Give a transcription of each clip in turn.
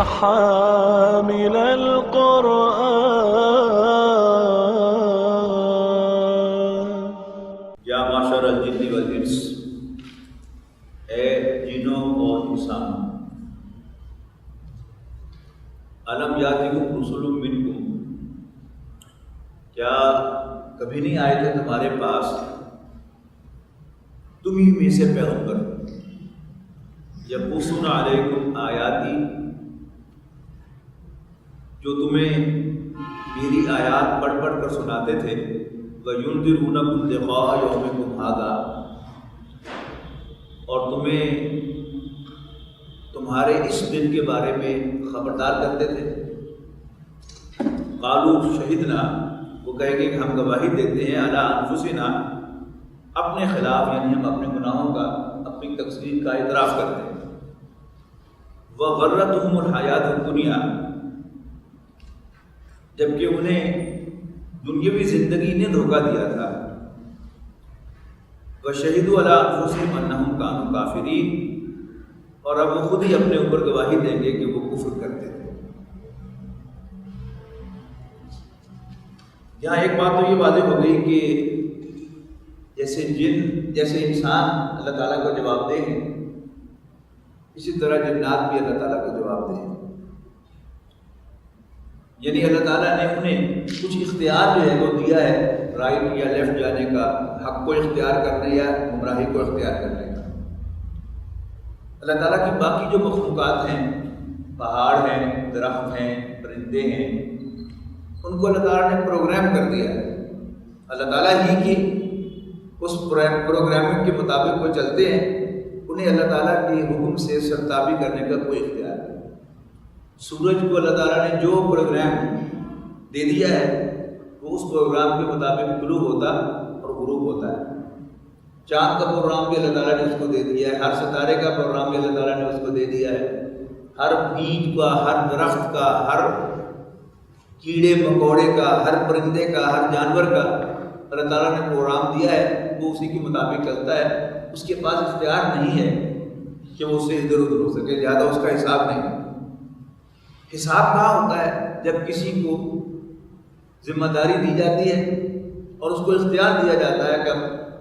حامل القرآن. یا معشر الجن والانس، اے جنوں اور انسانوں، الم یاتکم رسل منکم، کیا کبھی نہیں آئے تھے تمہارے پاس تم ہی میں سے پیغمبر، یقصون علیکم آیاتی، جو تمہیں میری آیات پڑھ پڑھ کر سناتے تھے، وَيُنذِرُونَكُمْ لِقَاءَ يَوْمِكُمْ هَٰذَا، اور تمہیں تمہارے اس دن کے بارے میں خبردار کرتے تھے. قالوا شہدنا، وہ کہیں گے کہ ہم گواہی دیتے ہیں علی انفسنا، اپنے خلاف، یعنی ہم اپنے گناہوں کا، اپنی تقصیر کا اعتراف کرتے ہیں. وغرتہم الحیات الدنیا، جبکہ انہیں دنیاوی زندگی نے دھوکہ دیا تھا. وشہدوا علی انفسہم انہم کانوا کافرین، اور اب وہ خود ہی اپنے اوپر گواہی دیں گے کہ وہ کفر کرتے تھے. یہاں ایک بات تو یہ واضح ہو گئی کہ جیسے جن جیسے انسان اللہ تعالیٰ کو جواب دے ہیں، اسی طرح جنات بھی اللہ تعالیٰ کو جواب دے ہیں. یعنی اللہ تعالیٰ نے انہیں کچھ اختیار جو ہے وہ دیا ہے، رائٹ یا لیفٹ جانے کا، حق کو اختیار کرنے یا گمراہی کو اختیار کرنے کا. اللہ تعالیٰ کی باقی جو مخلوقات ہیں، پہاڑ ہیں، درخت ہیں، پرندے ہیں، ان کو اللہ تعالیٰ نے پروگرام کر دیا ہے. اللہ تعالیٰ ہی کی اس پروگرامنگ کے مطابق وہ چلتے ہیں، انہیں اللہ تعالیٰ کے حکم سے سرتابی کرنے کا کوئی اختیار نہیں. سورج کو اللہ تعالیٰ نے جو پروگرام دے دیا ہے وہ اس پروگرام کے مطابق طلوع ہوتا اور غروب ہوتا ہے. چاند کا پروگرام بھی اللہ تعالیٰ نے اس کو دے دیا ہے، ہر ستارے کا پروگرام بھی اللہ تعالیٰ نے اس کو دے دیا ہے. ہر بیج کا، ہر درخت کا، ہر کیڑے مکوڑے کا، ہر پرندے کا، ہر جانور کا اللہ تعالیٰ نے پروگرام دیا ہے، وہ اسی کے مطابق چلتا ہے. اس کے پاس اختیار نہیں ہے کہ وہ اس سے ادھر ادھر ہو سکے، زیادہ اس کا حساب نہیں. حساب کہاں ہوتا ہے؟ جب کسی کو ذمہ داری دی جاتی ہے اور اس کو اختیار دیا جاتا ہے کہ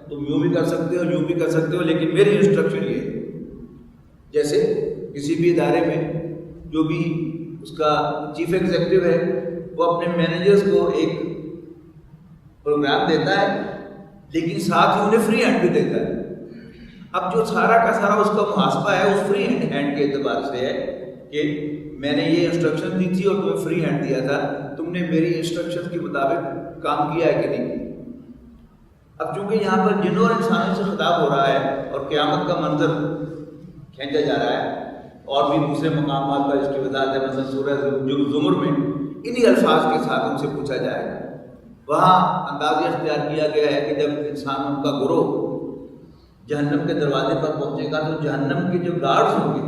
تم یوں بھی کر سکتے ہو، یوں بھی کر سکتے ہو، لیکن میری انسٹرکشن یہ ہے. جیسے کسی بھی ادارے میں جو بھی اس کا چیف ایگزیکٹو ہے، وہ اپنے مینیجرز کو ایک پروگرام دیتا ہے، لیکن ساتھ ہی انہیں فری ہینڈ بھی دیتا ہے. اب جو سارا کا سارا اس کا محاسبہ ہے اس فری ہینڈ کے اعتبار سے ہے کہ میں نے یہ انسٹرکشن دی تھی اور تمہیں فری ہینڈ دیا تھا، تم نے میری انسٹرکشن کے مطابق کام کیا ہے کہ نہیں. اب چونکہ یہاں پر جنوں اور انسانوں سے خطاب ہو رہا ہے اور قیامت کا منظر کھینچا جا رہا ہے، اور بھی دوسرے مقامات پر اس کی وضاحت ہے، مثلا سورہ زمر میں انہی الفاظ کے ساتھ ان سے پوچھا جائے گا. وہاں انداز اختیار کیا گیا ہے کہ جب انسانوں کا گروہ جہنم کے دروازے پر پہنچے گا تو جہنم کے جو گارڈز ہوں گے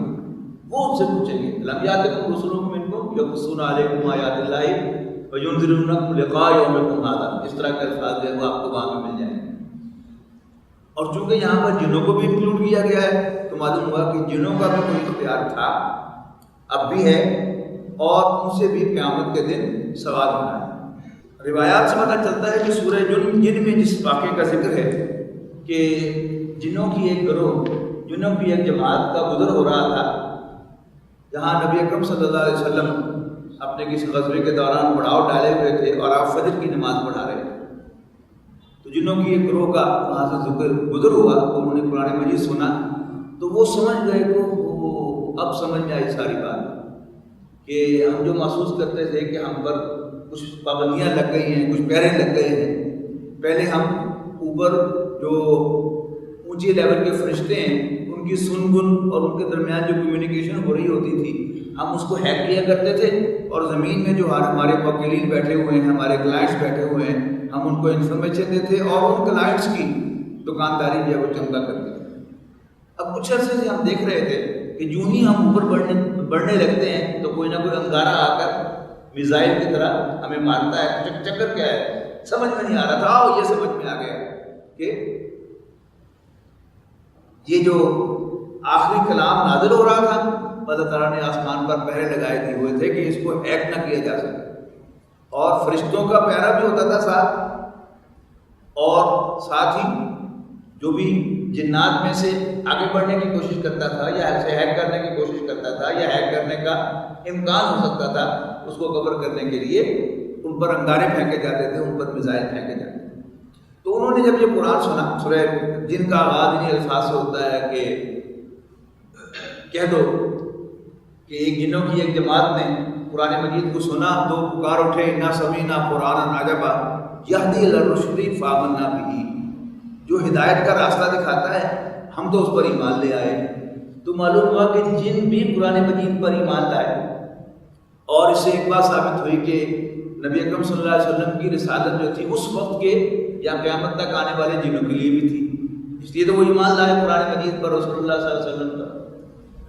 وہ ان سے پوچھیں گے، لم یاتکم رسل منکم یقصون علیکم آیات اللہ وینذرونکم لقاء یومکم ھذا، اس طرح کے الفاظ جو ہے وہ آپ کو وہاں میں مل جائیں گے. اور چونکہ یہاں پر جنوں کو بھی انکلوڈ کیا گیا ہے تو معلوم ہوا کہ جنوں کا بھی کوئی اختیار تھا، اب بھی ہے، اور ان سے بھی قیامت کے دن سوال ہونا ہے. روایات سے پتہ چلتا ہے کہ سورہ جن میں جس واقعے کا ذکر ہے کہ جنوں کی ایک گروہ، جنوں کی ایک جماعت کا گزر ہو رہا تھا، جہاں نبی اکرم صلی اللہ علیہ وسلم اپنے کسی غزوے کے دوران پڑاؤ ڈالے ہوئے تھے اور آپ فجر کی نماز پڑھا رہے تھے. تو جنوں کی ایک گروہ کا وہاں سے گزر ہوا، انہوں نے قرآن مجید سنا تو وہ سمجھ گئے کہ اب سمجھ میں آئی ساری بات کہ ہم جو محسوس کرتے تھے کہ ہم پر کچھ پابندیاں لگ گئی ہیں، کچھ پہرے لگ گئے ہیں. پہلے ہم اوپر جو اونچی لیول کے فرشتے ہیں ان کی سن گن اور ان کے درمیان جو کمیونیکیشن ہو رہی ہوتی تھی ہم اس کو ہیک کیا کرتے تھے، اور زمین میں جو ہمارے وکیلین بیٹھے ہوئے ہیں، ہمارے کلائنٹس بیٹھے ہوئے ہیں، ہم ان کو انفارمیشن دیتے اور ان کلائنٹس کی دکانداری جو ہے وہ چمکا کرتے تھے. اب کچھ عرصے سے ہم دیکھ رہے تھے کہ جو ہی ہم اوپر بڑھنے لگتے ہیں تو کوئی نہ کوئی انگارہ آ کر میزائل کی طرح ہمیں مارتا ہے. چکر کیا ہے سمجھ میں نہیں آ رہا تھا، یہ سمجھ میں آ گیا کہ یہ جو آخری کلام نازل ہو رہا تھا اللہ تعالیٰ نے آسمان پر پہرے لگائے دیے ہوئے تھے کہ اس کو ہیک نہ کیا جا سکے، اور فرشتوں کا پہرا بھی ہوتا تھا ساتھ، اور ساتھ ہی جو بھی جنات میں سے آگے بڑھنے کی کوشش کرتا تھا یا اسے ہیک کرنے کی کوشش کرتا تھا یا ہیک کرنے کا امکان ہو سکتا تھا، اس کو کور کرنے کے لیے ان پر انگارے پھینکے جاتے تھے، ان پر میزائل پھینکے جاتے تھے۔ تو انہوں نے جب یہ قرآن سنا، سورہ جن کا آغاز انہیں الفاظ سے ہوتا ہے کہ کہہ دو کہ ایک جنوں کی ایک جماعت نے قرآن مجید کو سنا تو پکار اٹھے، انا سمیعنا قرآنا عجبا یہدی الی الرشد فآمنا بہ، جو ہدایت کا راستہ دکھاتا ہے ہم تو اس پر ایمان لے آئے۔ تو معلوم ہوا کہ جن بھی قرآن مجید پر ایمان لائے، اور اس سے ایک بات ثابت ہوئی کہ نبی اکرم صلی اللہ علیہ وسلم کی رسالت جو تھی اس وقت کے یا قیامت تک آنے والے جنوں کے لیے بھی تھی، اس لیے تو وہ ایمان لائے قرآن مجید پر، رسول اللہ صلی اللہ علیہ وسلم پر۔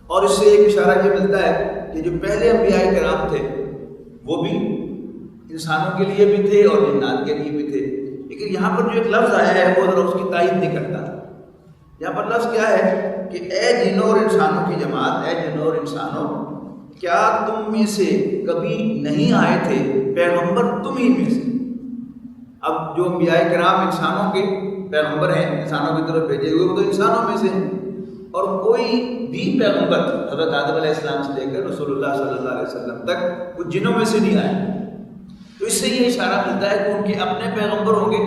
اور اس سے ایک اشارہ یہ ملتا ہے کہ جو پہلے انبیاء کرام تھے وہ بھی انسانوں کے لیے بھی تھے اور جنات کے لیے بھی تھے، لیکن یہاں پر جو ایک لفظ آیا ہے وہ ذرا اس کی تائید نہیں کرتا۔ یہاں پر لفظ کیا ہے کہ اے جنوں اور انسانوں کی جماعت، اے جنوں اور انسانوں، کیا تم میں سے کبھی نہیں آئے تھے پیغمبر تم ہی میں سے؟ اب جو انبیاء کرام انسانوں کے پیغمبر ہیں، انسانوں کی طرف بھیجے ہوئے، وہ تو انسانوں میں سے ہیں، اور کوئی بھی پیغمبر حضرت آدم علیہ السلام سے لے کر رسول اللہ صلی اللہ علیہ وسلم تک وہ جنوں میں سے نہیں آئے۔ تو اس سے یہ اشارہ ملتا ہے کہ ان کے اپنے پیغمبر ہوں گے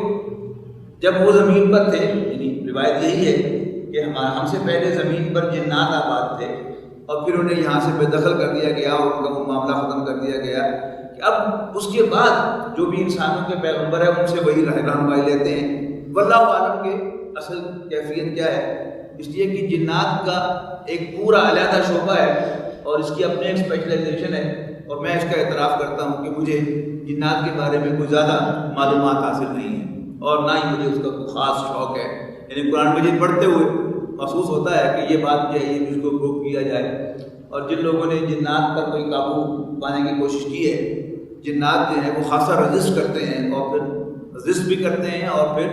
جب وہ زمین پر تھے، یعنی روایت یہی ہے کہ ہم سے پہلے زمین پر جنات آباد تھے، اور پھر انہیں یہاں سے بے دخل کر دیا گیا اور ان کا وہ معاملہ ختم کر دیا گیا کہ اب اس کے بعد جو بھی انسانوں کے پیغمبر ہیں ان سے وہی رہنمائی لیتے ہیں۔ واللہ عالم کے اصل کیفیت کیا ہے، اس لیے کہ جنات کا ایک پورا علیحدہ شعبہ ہے اور اس کی اپنی ایک اسپیشلائزیشن ہے، اور میں اس کا اعتراف کرتا ہوں کہ مجھے جنات کے بارے میں کوئی زیادہ معلومات حاصل نہیں ہیں، اور نہ ہی مجھے اس کا کوئی خاص شوق ہے۔ یعنی قرآن مجید پڑھتے ہوئے محسوس ہوتا ہے کہ یہ بات چاہیے کہ اس کو پروو کیا جائے، اور جن لوگوں نے جنات پر کوئی قابو پانے کی کوشش کی ہے، جنات جو ہیں وہ خاصا رزسٹ کرتے ہیں، اور پھر رزسٹ بھی کرتے ہیں، اور پھر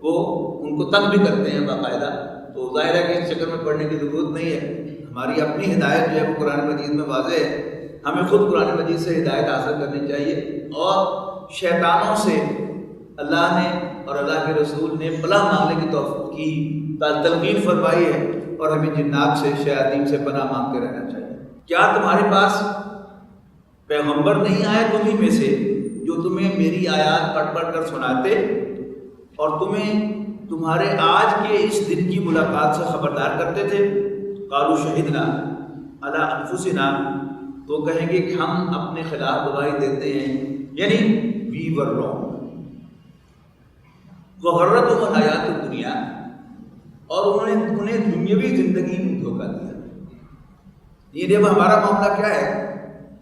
وہ ان کو تنگ بھی کرتے ہیں باقاعدہ، تو ظاہر ہے کہ اس چکر میں پڑھنے کی ضرورت نہیں ہے۔ ہماری اپنی ہدایت جو ہے وہ قرآن مجید میں واضح ہے، ہمیں خود قرآن مجید سے ہدایت حاصل کرنی چاہیے، اور شیطانوں سے اللہ نے اور اللہ کے رسول نے پناہ مانگنے کی توفیق کی تلقین فرمائی ہے، اور ہمیں جنات سے، شیاطین سے پناہ مانگتے رہنا چاہیے۔ کیا تمہارے پاس پیغمبر نہیں آئے تمہیں میں سے جو تمہیں میری آیات پڑھ پڑھ کر سناتے اور تمہیں تمہارے آج کے اس دن کی ملاقات سے خبردار کرتے تھے؟ قالوا شہدنا علی انفسنا، تو کہیں گے کہ ہم اپنے خلاف گواہی دیتے ہیں، یعنی وی ور رانگ۔ وغرتہم الحیات الدنیا، اور انہیں دنیاوی زندگی میں دھوکہ دیا۔ یہ اب ہمارا معاملہ کیا ہے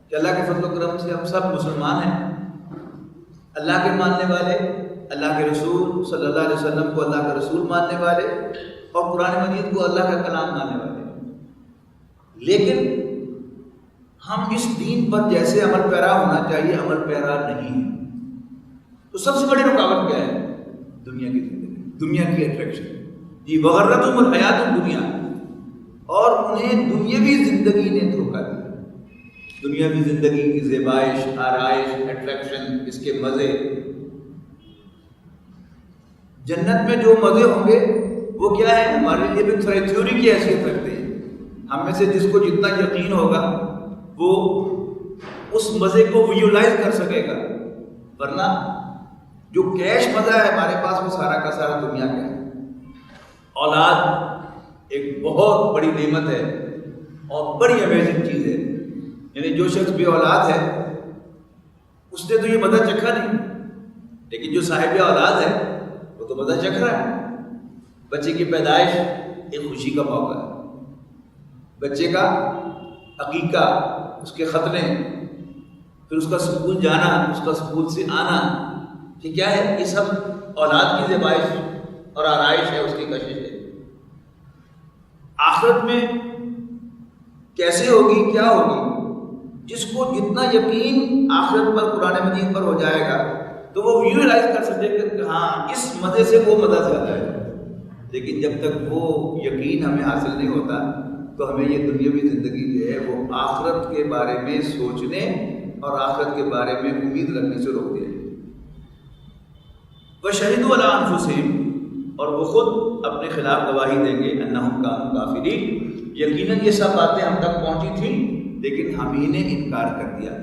کہ اللہ کے فضل و کرم سے ہم سب مسلمان ہیں، اللہ کے ماننے والے، اللہ کے رسول صلی اللہ علیہ وسلم کو اللہ کا رسول ماننے والے، اور قرآن مجید کو اللہ کا کلام ماننے والے، لیکن ہم اس دین پر جیسے عمل پیرا ہونا چاہیے عمل پیرا نہیں ہے۔ تو سب سے بڑی رکاوٹ کیا ہے؟ دنیا کی زندگی، دنیا کی اٹریکشن، جی وغرتہم الحیات الدنیا، اور انہیں دنیاوی زندگی نے دھوکہ دیا۔ دنیاوی زندگی کی زیبائش، آرائش، اٹریکشن، اس کے مزے، جنت میں جو مزے ہوں گے وہ کیا ہے ہمارے لیے بھی تھیوری کی حیثیت رکھتے ہیں۔ ہم میں سے جس کو جتنا یقین ہوگا وہ اس مزے کو ویژولائز کر سکے گا، ورنہ جو کیش مزہ ہے ہمارے پاس وہ سارا کا سارا دنیا کا ہے۔ اولاد ایک بہت بڑی نعمت ہے اور بڑی امیزنگ چیز ہے، یعنی جو شخص بے اولاد ہے اس نے تو یہ مزہ چکھا نہیں، لیکن جو صاحب اولاد ہے وہ تو مزہ چکھ رہا ہے۔ بچے کی پیدائش ایک خوشی کا موقع ہے، بچے کا عقیقہ، اس کے ختنے، پھر اس کا اسکول جانا، اس کا اسکول سے آنا، یہ کیا ہے؟ یہ سب اولاد کی زیبائش اور آرائش ہے، اس کی کشش ہے۔ آخرت میں کیسے ہوگی، کیا ہوگی؟ جس کو جتنا یقین آخرت پر، قرآن مجید پر ہو جائے گا تو وہ ویژولائز کر سکے کہ ہاں اس مزے سے وہ مزہ زیادہ ہے، لیکن جب تک وہ یقین ہمیں حاصل نہیں ہوتا تو ہمیں یہ دنیاوی زندگی جو ہے وہ آخرت کے بارے میں سوچنے اور آخرت کے بارے میں امید رکھنے سے روک دیا۔ وَشَهِدُوا عَلَىٰ أَنفُسِهِمْ، اور وہ خود اپنے خلاف گواہی دیں گے، أَنَّهُمْ كَانُوا كَافِرِينَ، یقیناً یہ سب باتیں ہم تک پہنچی تھیں لیکن ہم ہی نے انکار کر دیا۔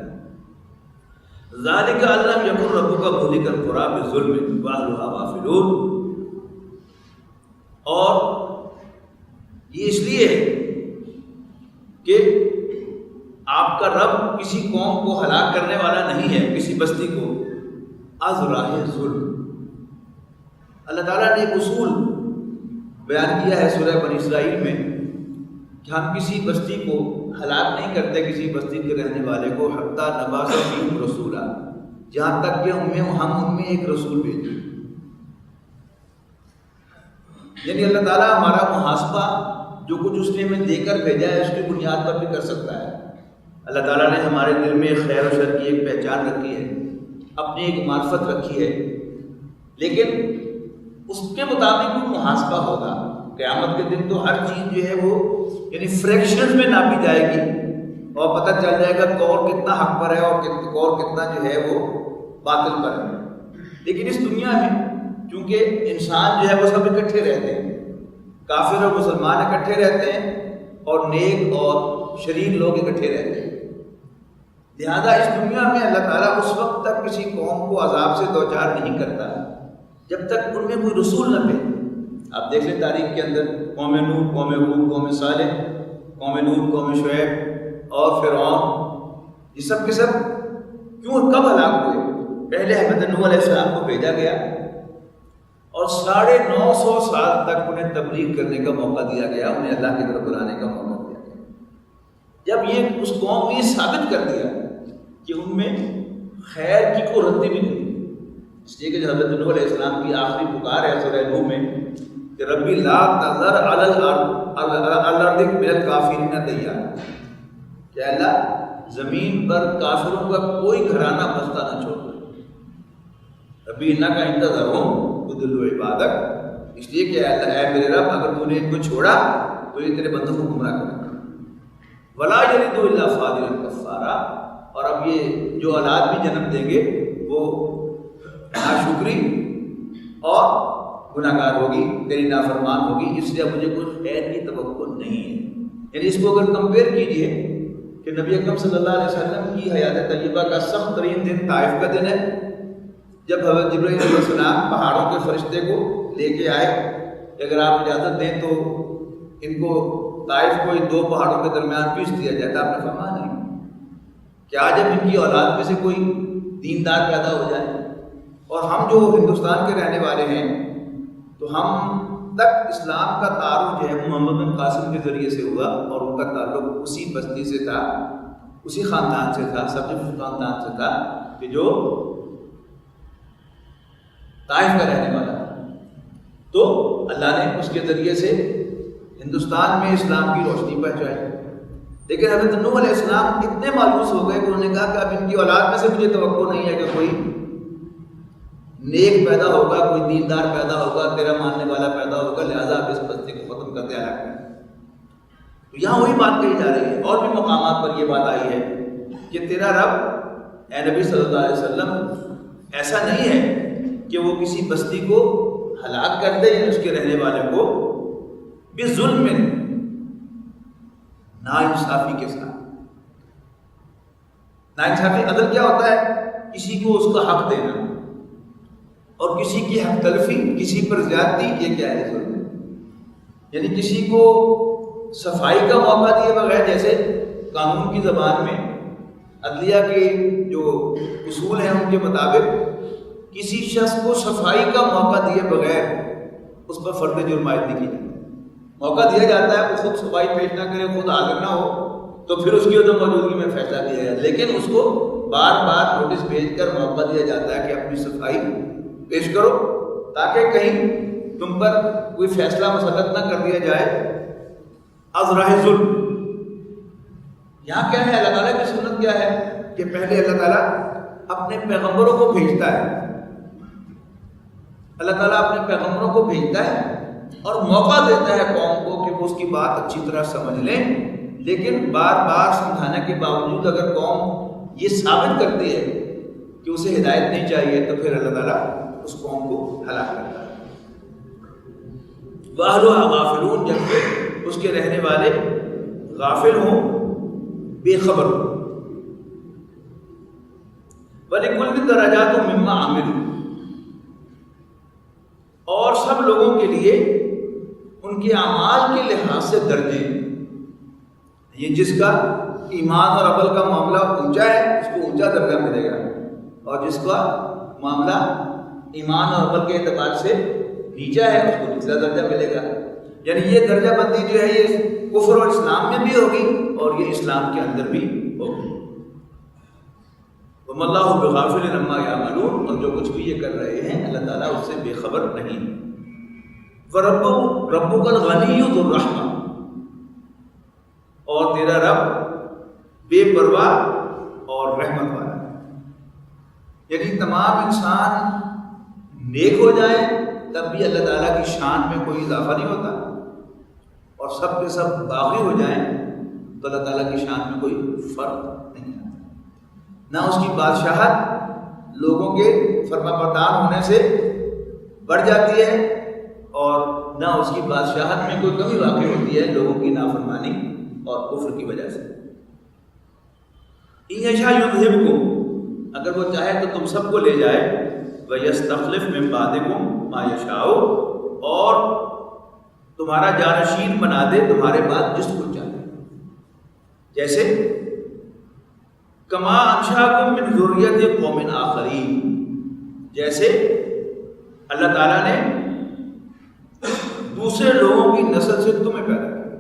ذَلِكَ أَن لَّمْ يَكُن رَّبُّكَ مُهْلِكَ الْقُرَىٰ بِظُلْمٍ وَأَهْلُهَا غَافِلُونَ، اور یہ اس لیے ہے کہ آپ کا رب کسی قوم کو ہلاک کرنے والا نہیں ہے، کسی بستی کو، از راہ ظلم۔ اللہ تعالیٰ نے ایک اصول بیان کیا ہے سورہ بنی اسرائیل میں کہ ہم کسی بستی کو ہلاک نہیں کرتے، کسی بستی کے رہنے والے کو، حتیٰ نبعث فیہم رسولا، جہاں تک کہ ہم ان میں ایک رسول بھیجیں۔ یعنی اللہ تعالیٰ ہمارا محاسبہ جو کچھ اس نے ہمیں دے کر بھیجا ہے اس کی بنیاد پر بھی کر سکتا ہے۔ اللہ تعالیٰ نے ہمارے دل میں خیر و شر کی ایک پہچان رکھی ہے، اپنی ایک معرفت رکھی ہے، لیکن اس کے مطابق بھی محاسبہ ہوگا۔ قیامت کے دن تو ہر چیز جو ہے وہ یعنی فریکشنز میں ناپی جائے گی اور پتہ چل جائے گا کون کتنا حق پر ہے اور کتنا جو ہے وہ باطل پر ہے۔ لیکن اس دنیا میں چونکہ انسان جو ہے وہ سب اکٹھے رہتے ہیں، کافر اور مسلمان اکٹھے رہتے ہیں اور نیک اور شریر لوگ اکٹھے رہتے ہیں، لہذا اس دنیا میں اللہ تعالیٰ اس وقت تک کسی قوم کو عذاب سے دوچار نہیں کرتا جب تک ان میں کوئی رسول نہ بھیجے۔ آپ دیکھ لیں تاریخ کے اندر قوم نوح، قوم ہود، قوم صالح، قوم لوط، قوم شعیب اور فرعون، یہ سب کے سب کیوں کب ہلاک ہوئے؟ پہلے حضرت نوح علیہ السلام کو بھیجا گیا اور 950 سال تک انہیں تبلیغ کرنے کا موقع دیا گیا، انہیں اللہ کی طرف بلانے کا موقع دیا گیا۔ جب یہ اس قوم نے یہ ثابت کر دیا کہ ان میں خیر کی کوئی رتی بھی نہیں، اس لیے کہ جو حضرت نوح علیہ السلام کی آخری پکار ہے سورہ نوح میں کہ ربی لا تذر علی الارض من الکافرین دیارا، کہ اللہ زمین پر کافروں کا کوئی گھرانہ بستا نہ چھوڑ، ربی انک ان تذرہم یضلوا عبادک، اس لیے کہ اللہ اے میرے رب اگر تو نے ان کو چھوڑا تو یہ تیرے بندوں کو گمراہ کرے گا، ولا یلدوا الا فاجرا کفارا، اور اب یہ جو اولاد بھی جنم دیں گے وہ ناشکری اور گناہ گار ہوگی، تیری نافرمان ہوگی، اس لیے مجھے کوئی خیر کی توقع نہیں ہے۔ یعنی اس کو اگر کمپیئر کیجئے کہ نبی اکرم صلی اللہ علیہ وسلم کی حیات طیبہ کا سخت ترین دن طائف کا دن ہے، جب حضرت جبرائیل علیہ السلام پہاڑوں کے فرشتے کو لے کے آئے، اگر آپ اجازت دیں تو ان کو طائف کو ان دو پہاڑوں کے درمیان پیش دیا جاتا، آپ نے فرمایا نہیں کیا جب ان کی اولاد میں سے کوئی دیندار پیدا ہو جائے، اور ہم جو ہندوستان کے رہنے والے ہیں تو ہم تک اسلام کا تعارف جو ہے محمد بن قاسم کے ذریعے سے ہوا، اور ان کا تعلق اسی بستی سے تھا، اسی خاندان سے تھا، سبز خاندان سے تھا کہ جو طائف کا رہنے والا تھا۔ تو اللہ نے اس کے ذریعے سے ہندوستان میں اسلام کی روشنی پہنچائی، لیکن حضرت نوح علیہ السلام اتنے مایوس ہو گئے کہ انہوں نے کہا کہ اب ان کی اولاد میں سے مجھے توقع نہیں ہے کہ کوئی نیک پیدا ہوگا، کوئی دیندار پیدا ہوگا، تیرا ماننے والا پیدا ہوگا، لہذا آپ اس بستی کو ختم کر دے ہلاک کریں۔ تو یہاں وہی بات کہی جا رہی ہے، اور بھی مقامات پر یہ بات آئی ہے کہ تیرا رب اے نبی صلی اللہ علیہ وسلم ایسا نہیں ہے کہ وہ کسی بستی کو ہلاک کر دے یا اس کے رہنے والے کو بظلم، ناانصافی کے ساتھ۔ ناانصافی عدل کیا ہوتا ہے؟ کسی کو اس کا حق دینا اور کسی کی حق تلفی، کسی پر زیادتی، یہ کیا ہے؟ ظلم۔ یعنی کسی کو صفائی کا موقع دیے بغیر، جیسے قانون کی زبان میں عدلیہ کے جو اصول ہیں ان کے مطابق کسی شخص کو صفائی کا موقع دیے بغیر اس پر فرد جرم عائد نہیں کی جاتی۔ موقع دیا جاتا ہے وہ خود صفائی پیش نہ کرے، خود حاضر نہ ہو، تو پھر اس کی عدم موجودگی میں فیصلہ دیا جاتا ہے، لیکن اس کو بار بار نوٹس بھیج کر موقع دیا جاتا ہے کہ اپنی صفائی پیش کرو، تاکہ کہیں تم پر کوئی فیصلہ مسلط نہ کر دیا جائے از راہ ظلم۔ یہاں کیا ہے؟ اللہ تعالیٰ کی سنت کیا ہے کہ پہلے اللہ تعالیٰ اپنے پیغمبروں کو بھیجتا ہے، اللہ تعالیٰ اپنے پیغمبروں کو بھیجتا ہے اور موقع دیتا ہے قوم کو کہ وہ اس کی بات اچھی طرح سمجھ لیں، لیکن بار بار سمجھانے کے باوجود اگر قوم یہ ثابت کرتی ہے کہ اسے ہدایت نہیں چاہیے تو پھر اللہ تعالیٰ اس قوم کو ہلاک کرتا ہے۔ وَأَهْلُهَا غَافِلُونَ، جبکہ اس کے رہنے والے غافل ہوں، بے خبر ہوں۔ وَلِكُلِّ دَرَجَاتٌ مِّمَّا عَمِلُوا، اور سب لوگوں کے لیے ان کے اعمال کے لحاظ سے درجے، یہ جس کا ایمان اور عمل کا معاملہ اونچا ہے اس کو اونچا درجہ ملے گا، اور جس کا معاملہ ایمان اور عمل کے اعتبار سے نیچا ہے اس کو نچلا درجہ ملے گا۔ یعنی یہ درجہ بندی جو ہے یہ کفر اور اسلام میں بھی ہوگی اور یہ اسلام کے اندر بھی ہوگی۔ وَمَا اللَّهُ بِغَافِلٍ عَمَّا يَعْمَلُونَ، اور جو کچھ بھی یہ کر رہے ہیں اللہ تعالیٰ اس سے بے خبر نہیں۔ وَرَبُّكَ الْغَنِيُّ ذُو الرَّحْمَةِ، اور تیرا رب بے پرواہ اور رحمت والا ہے۔ یعنی تمام انسان نیک ہو جائیں تب بھی اللہ تعالیٰ کی شان میں کوئی اضافہ نہیں ہوتا، اور سب کے سب باغی ہو جائیں تو اللہ تعالیٰ کی شان میں کوئی فرق نہیں آتا۔ نہ اس کی بادشاہت لوگوں کے فرما بردار ہونے سے بڑھ جاتی ہے، اور نہ اس کی بادشاہت میں کوئی کمی واقع ہوتی ہے لوگوں کی نافرمانی اور کفر کی وجہ سے۔ إِن يَشَأْ يُذْهِبْكُمْ، اگر وہ چاہے تو تم سب کو لے جائے، وَيَسْتَخْلِفْ مِن بَعْدِكُمْ مَا يَشَاءُ، اور تمہارا جانشین بنا دے تمہارے بعد جس کو چاہے، جیسے کما انشاکم من ذریت قوم آخرین، جیسے اللہ تعالیٰ نے دوسرے لوگوں کی نسل سے تمہیں پیدا کیا۔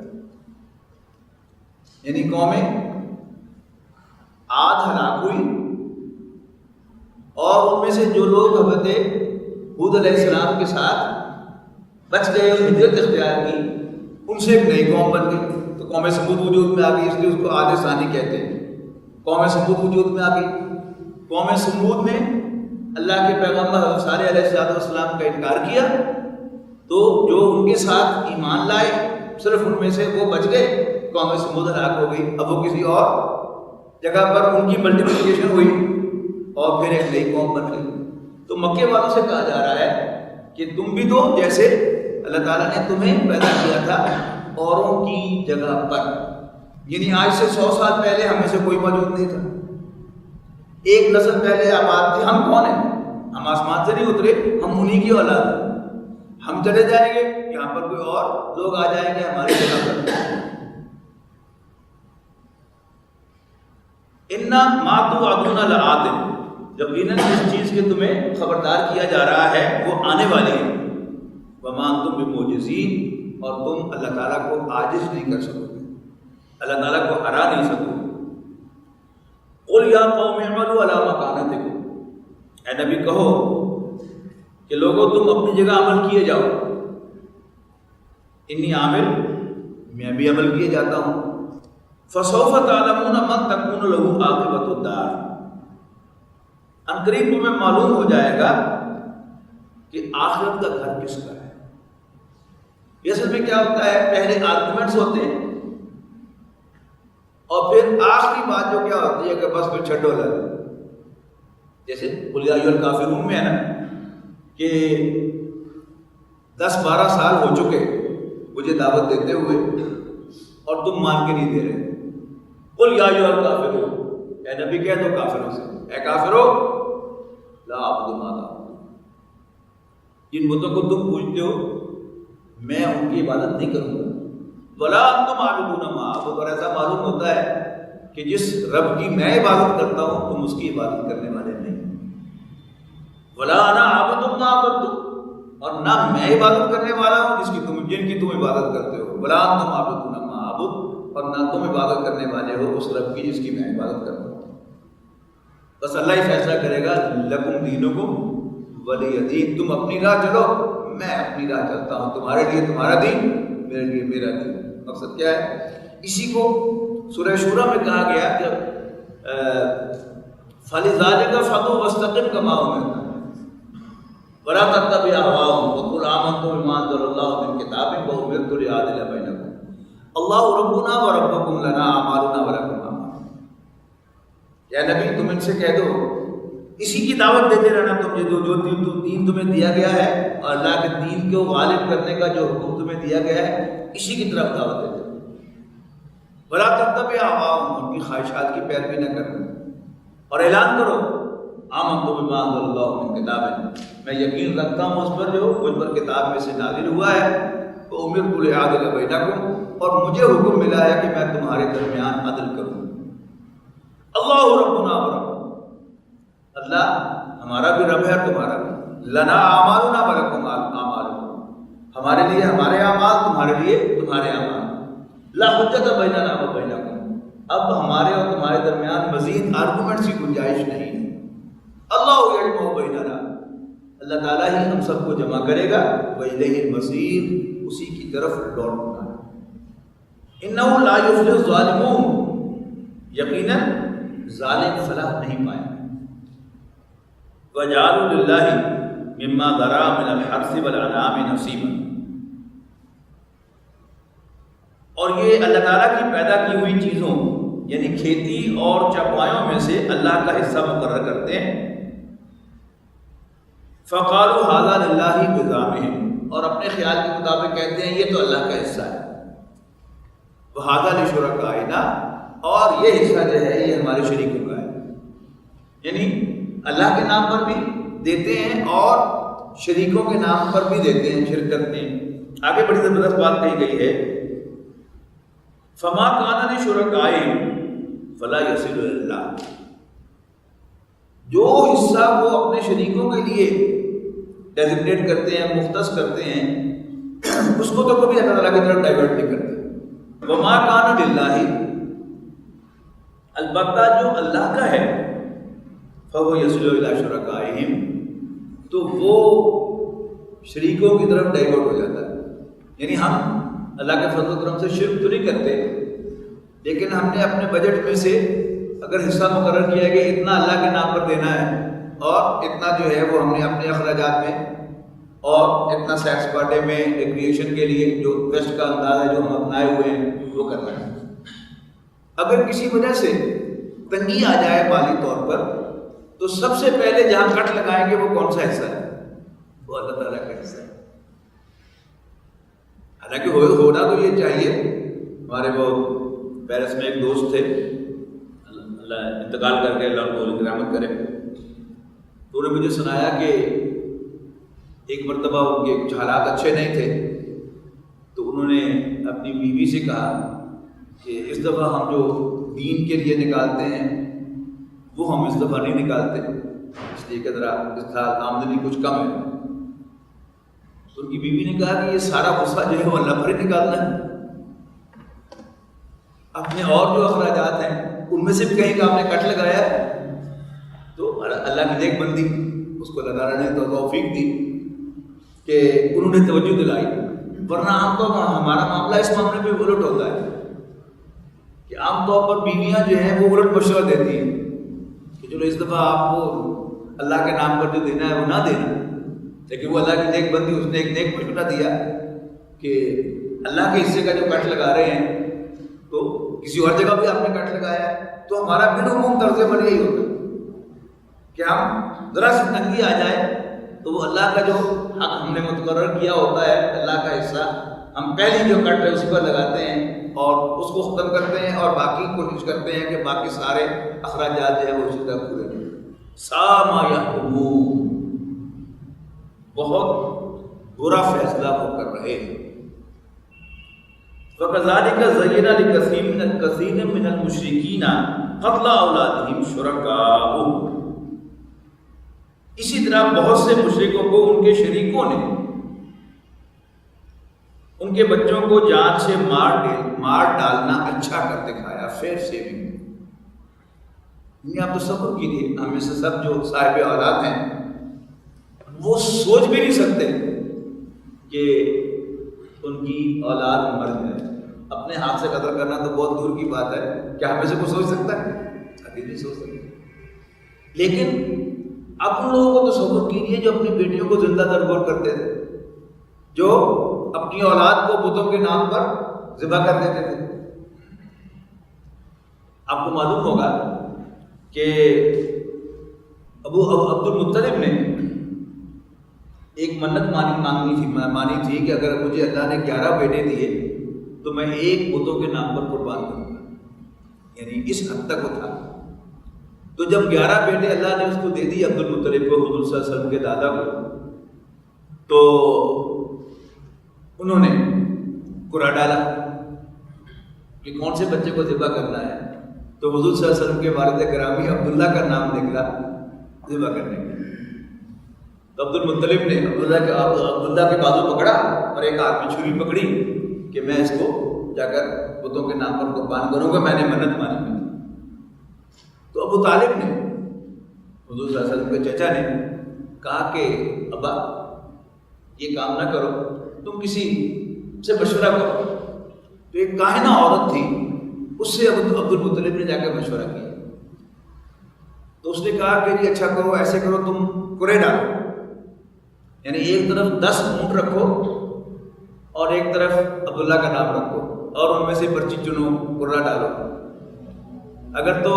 یعنی قومیں عاد ہلاک ہوئی اور ان میں سے جو لوگ حضرت ہود علیہ السلام کے ساتھ بچ گئے اور ہجرت اختیار کی، ان سے ایک نئی قوم بن گئی، تو قوم سمود وجود میں آ گئی، اس لیے اس کو عاد ثانی کہتے ہیں۔ قوم سمود وجود میں آ گئی۔ قوم سمود نے اللہ کے پیغمبر حضرت صالح علیہ السلام کا انکار کیا، تو جو ان کے ساتھ ایمان لائے صرف ان میں سے وہ بچ گئے، قوم سمود ہلاک ہو گئی۔ اب وہ کسی اور جگہ پر ان کی ملٹیپلیکیشن ہوئی اور پھر ایک نئی قوم بن گئی۔ تو مکے والوں سے کہا جا رہا ہے کہ تم بھی تو جیسے اللہ تعالیٰ نے تمہیں پیدا کیا تھا اوروں کی جگہ پر، یعنی آج سے 100 سال پہلے ہم میں سے کوئی موجود نہیں تھا، ایک نسل پہلے آباد تھے۔ ہم کون ہیں؟ ہم آسمان سے نہیں اترے، ہم انہی کی اولاد ہیں۔ ہم چلے جائیں گے، یہاں پر کوئی اور لوگ آ جائیں گے ہماری جگہ پر۔ اِنَّا مَا تُوعَدُونَ لَآتٍ، یقیناً جس چیز کے تمہیں خبردار کیا جا رہا ہے وہ آنے والی ہے۔ وَمَا أَنْتُمْ بِمُعْجِزِينَ، اور تم اللہ تعالیٰ کو عاجز نہیں کر سکو گے، اللہ تعالیٰ کو ہرا نہیں سکو گے۔ قُلْ يَا قَوْمِ اعْمَلُوا عَلَىٰ مَكَانَتِكُمْ، اے نبی کہو کہ لوگوں تم اپنی جگہ عمل کیے جاؤ، انی عامل، میں بھی عمل کیے جاتا ہوں۔ فَسَوْفَ تَعْلَمُونَ مَنْ تَكُونُ لَهُ عَاقِبَةُ الدَّارِ، عنقریب تمہیں معلوم ہو جائے گا کہ آخرت کا گھر کس کا ہے۔ یہ اصل میں کیا ہوتا ہے، پہلے آرگومنٹس ہوتے ہیں اور پھر آخری بات جو کیا ہوتی ہے کہ بس پھر چھٹو لگا، جیسے قُلْ یَا أَیُّھَا الْکَافِرُونَ میں ہے نا کہ 10-12 سال ہو چکے مجھے دعوت دیتے ہوئے اور تم مان کے نہیں دے رہے۔ قُلْ یَا أَیُّھَا الْکَافِرُونَ، اے نبی کہہ دو کافروں سے، اے کافرو لا اعبد ما تعبدون، جن بتوں کو تم پوجتے ہو میں ان کی عبادت نہیں کروں گا۔ ولا انتم عابدون ما اعبد، اور ایسا معلوم ہوتا ہے کہ جس رب کی میں عبادت کرتا ہوں تم اس کی عبادت کرنے والے نہیں۔ ولا انا عابد ما عبدتم، اور نہ میں عبادت کرنے والا ہوں جن کی تم عبادت کرتے ہو۔ ولا انتم عابدون ما اعبد، اور نہ تم عبادت کرنے والے ہو اس رب کی جس کی میں عبادت کرتا ہوں۔ بس اللہ ہی فیصلہ کرے گا، لکم دینکم ولی دین، تم اپنی راہ چلو میں اپنی راہ چلتا ہوں، تمہارے لیے تمہارا دین، میرے لیے میرا دین۔ مقصد کیا ہے؟ اسی کو سورہ شورى میں کہا گیا کہ فَلِذَٰلِكَ فَادْعُ وَاسْتَقِمْ كَمَا أُمِرْتَ وَلَا تَتَّبِعْ أَهْوَاءَهُمْ وَقُلْ آمَنتُ بِمَا أَنزَلَ اللَّهُ مِن اللہ ربنا و ربکم لنا اعمالنا و لکم اعمالکم. یا نبی تم ان سے کہہ دو اسی کی دعوت دیتے رہنا، تم جو دین تمہیں دیا گیا ہے اور اللہ کے دین کو غالب کرنے کا جو حکم تمہیں دیا گیا ہے اسی کی طرف دعوت دیتے رہنا. ولا تتبع اهواءهم، ان کی خواہشات کی پیروی نہ کرنا، اور اعلان کرو آمنت بما انزل اللہ من کتاب، میں یقین رکھتا ہوں اس پر جو مجھ پر کتاب میں سے نازل ہوا ہے، وامرت لأعدل بینکم، اور مجھے حکم ملا ہے کہ میں تمہارے درمیان عدل کروں. اللہ ربنا و ربکم، اللہ ہمارا بھی رب ہے اور تمہارا بھی. لنا اعمالنا و لکم اعمالکم، ہمارے لیے ہمارے اعمال، تمہارے لیے تمہارے اعمال. لا حجت بیننا و بینکم، اب ہمارے اور تمہارے درمیان مزید آرگومنٹس کی گنجائش نہیں ہے. اللہ یجمع بیننا، اللہ تعالیٰ ہی ہم سب کو جمع کرے گا. وإلیہ المصیر، اسی کی طرف لوٹنا ہے. انہ لا یفلح الظالمون، یقیناً ظالم فلاح نہیں پائیں. وجعلوا للہ مما ذرا من الحرث والانعام نصیبا، اور یہ اللہ تعالیٰ کی پیدا کی ہوئی چیزوں یعنی کھیتی اور چوپایوں میں سے اللہ کا حصہ مقرر کرتے ہیں. فقالوا ھذا للہ بزعمہم، اور اپنے خیال کے مطابق کہتے ہیں یہ تو اللہ کا حصہ ہے. وھذا لشرکائنا، اور یہ حصہ جو ہے یہ ہمارے شریکوں کا ہے. یعنی اللہ کے نام پر بھی دیتے ہیں اور شریکوں کے نام پر بھی دیتے ہیں، شرک کرتے ہیں. آگے بڑی زبردست بات کہی گئی ہے، فما کان لشرکائہم فلا یصل اللہ، جو حصہ وہ اپنے شریکوں کے لیے ڈیزگنیٹ کرتے ہیں، مختص کرتے ہیں، اس کو تو کبھی اللہ تعالیٰ کی طرف ڈائیورٹ نہیں کرتے. وما کان للہ، البتہ جو اللہ کا ہے، فَهُوَ يَصِلُ إِلَىٰ شُرَكَائِهِمْ، تو وہ شریکوں کی طرف ڈائیورٹ ہو جاتا ہے. یعنی ہم اللہ کے فضل و کرم سے شرک تو نہیں کرتے، لیکن ہم نے اپنے بجٹ میں سے اگر حصہ مقرر کیا ہے کہ اتنا اللہ کے نام پر دینا ہے اور اتنا جو ہے وہ ہم نے اپنے اخراجات میں اور اتنا سیکس پارٹی میں ریکریشن کے لیے جو ویسٹ کا انداز ہے جو ہم اپنائے ہوئے ہیں وہ کرنا ہے. اگر کسی وجہ سے تنگی آ جائے مالی طور پر تو سب سے پہلے جہاں کٹ لگائیں گے وہ کون سا حصہ ہے؟ وہ اللہ تعالیٰ کا حصہ ہے. حالانکہ ہونا تو یہ چاہیے. ہمارے وہ پیرس میں ایک دوست تھے، اللہ انتقال کر کے اللہ کو رحمت کرے، تو انہوں نے مجھے سنایا کہ ایک مرتبہ ان کے کچھ حالات اچھے نہیں تھے، تو انہوں نے اپنی بیوی سے کہا کہ اس دفعہ ہم جو دین کے لیے نکالتے ہیں وہ ہم اس دفعہ نہیں نکالتے، اس لیے کہ ذرا اس سال آمدنی کچھ کم ہے. تو ان کی بیوی نے کہا کہ یہ سارا غصہ جو ہے وہ اللہ پر ہی نکالنا ہے، اپنے اور جو اخراجات ہیں ان میں سے بھی کہیں کا آپ نے کٹ لگایا ہے. تو اللہ کی نیک بندی، اس کو اللہ تعالیٰ نے تو توفیق دی کہ انہوں نے توجہ دلائی. ورنہ عام طور پر ہمارا معاملہ اس معاملے میں الٹ ہوتا ہے کہ عام طور پر بیویاں جو ہیں وہ الٹ مشورہ دیتی ہیں کہ چلو اس دفعہ آپ کو اللہ کے نام پر جو دینا ہے وہ نہ دینا. لیکن وہ اللہ کی نیک بندی، اس نے ایک نیک مشورہ دیا کہ اللہ کے حصے کا جو کٹ لگا رہے ہیں تو کسی اور جگہ بھی آپ نے کٹ لگایا ہے، تو ہمارا بالعموم طرز عمل یہی ہوتا ہے کہ ہم ذرا سی تنگی آ جائے تو وہ اللہ کا جو حق ہم نے مقرر کیا ہوتا ہے، اللہ کا حصہ، ہم پہلی جو کٹ ہے اسی پر لگاتے ہیں اور اس کو ختم کرتے ہیں، اور باقی کوشش کرتے ہیں کہ باقی سارے اخراجات جو ہیں وہ اسی طرح پورے کریں. ساما یحکمون، بہت برا فیصلہ وہ کر رہے ہیں. وَكَذَلِكَ زَيَّنَ لِكَثِيرٍ مِّنَ الْمُشْرِكِينَ قَتْلَ أَوْلَادِهِمْ شُرَكَاؤُهُمْ، اسی طرح بہت سے مشرکوں کو ان کے شریکوں نے ان کے بچوں کو جان سے مار ڈالنا اچھا کر دکھایا. فیئر سیونگ، آپ تصور کیجیے، ہم میں سے سب جو صاحب اولاد ہیں وہ سوچ بھی نہیں سکتے کہ ان کی اولاد مر جائے. اپنے ہاتھ سے قتل کرنا تو بہت دور کی بات ہے، کیا ہم میں سے کوئی سوچ سکتا ہے؟ ابھی نہیں سوچ سکتے. لیکن اب ان لوگوں کو تصور کیجیے جو اپنی بیٹیوں کو زندہ درگور کرتے تھے، جو اپنی اولاد کو بتوں کے نام پر ذبح کر دیتے تھے۔ آپ کو معلوم ہوگا کہ ابو عبد المطلب نے ایک منت مانی تھی کہ اگر مجھے اللہ نے 11 بیٹے دیے تو میں ایک بتوں کے نام پر قربان کروں گا، یعنی اس حد تک وہ تھا۔ تو جب 11 بیٹے اللہ نے اس کو دے دی عبد المطلب کو، حضور صلی اللہ علیہ وسلم کے دادا کو، تو انہوں نے قرآن ڈالا کہ کون سے بچے کو ذبح کرنا ہے، تو حضور صلی اللہ علیہ وسلم کے والد گرامی عبداللہ کا نام نکلا ذبح کرنے کے۔ تو عبد المطلب نے عبداللہ کے بازو پکڑا اور ایک ہاتھ میں چھری پکڑی کہ میں اس کو جا کر بتوں کے نام پر قربان کروں گا، میں نے منت مانی ہوئی تھی۔ تو ابو طالب نے، حضور صلی اللہ علیہ وسلم کے چچا نے کہا کہ ابا یہ کام نہ کرو، تم کسی سے مشورہ کرو۔ تو ایک کاہنہ عورت تھی، اس سے عبد المطلب نے جا کر مشورہ کیا۔ تو اس نے کہا کہ جی اچھا کرو، ایسے کرو، تم قرے ڈالو، یعنی ایک طرف 10 اونٹ رکھو اور ایک طرف عبداللہ کا نام رکھو، اور ان میں سے پرچی چنو، قرہ ڈالو۔ اگر تو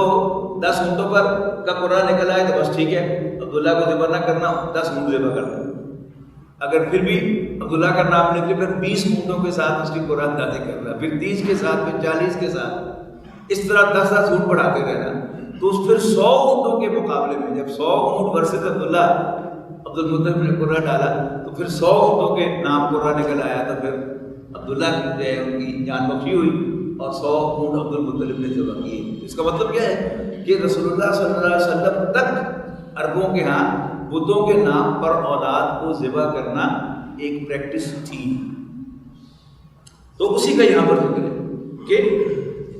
10 اونٹوں پر کا قرہ نکل آئے تو بس ٹھیک ہے، عبداللہ کو ذبح نہ کرنا، 10 اونٹ ذبح کرنا۔ اگر پھر بھی عبداللہ کا نام نکلے پھر 20 اونٹوں کے ساتھ اس کی قرآن اندازی کرنا، پھر 30 کے ساتھ، پھر 40 کے ساتھ، اس طرح 10 اونٹ بڑھاتے رہنا۔ تو پھر 100 اونٹوں کے مقابلے میں جب 100 اونٹ ورثت عبداللہ عبد المطلب نے قرہ ڈالا تو پھر 100 اونٹوں کے نام قرہ نکل آیا، تو پھر عبداللہ جو ہے ان کی جان بخشی ہوئی اور 100 اونٹ عبد المطلب نے ذبح کیے۔ اس کا مطلب کیا ہے کہ رسول اللہ صلی اللہ علیہ وسلم تک عربوں کے ہاں بتوں کے نام پر اولاد کو ذبح کرنا ایک پریکٹس تھی۔ تو اسی کا یہاں پر ذکر ہے کہ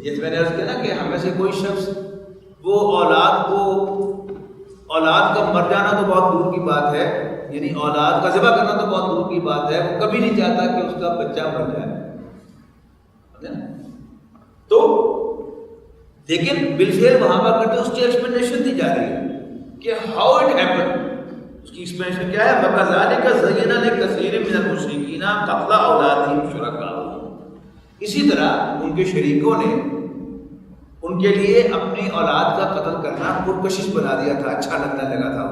جیسے میں نے عرض کیا نا کہ ہمیں سے کوئی شخص وہ اولاد کا مر جانا تو بہت دور کی بات ہے، یعنی اولاد کا ذبح کرنا تو بہت دور کی بات ہے، وہ کبھی نہیں چاہتا کہ اس کا بچہ مر جائے۔ تو لیکن بالفعل وہاں پر کرتے اس کی ایکسپلینیشن دی جا رہی ہے کہ ہاؤ اٹ ہیپن۔ اس کی ایکسپلینیشن کیا ہے؟ وَكَذَلِكَ زَيَّنَ لِكَثِيرٍ مِّنَ الْمُشْرِكِينَ قَتْلَ أَوْلَادِهِمْ شُرَكَاءَهُمْ۔ اسی طرح ان کے شریکوں نے ان کے لیے اپنی اولاد کا قتل کرنا پرکشش بنا دیا تھا، اچھا لگنے لگا تھا۔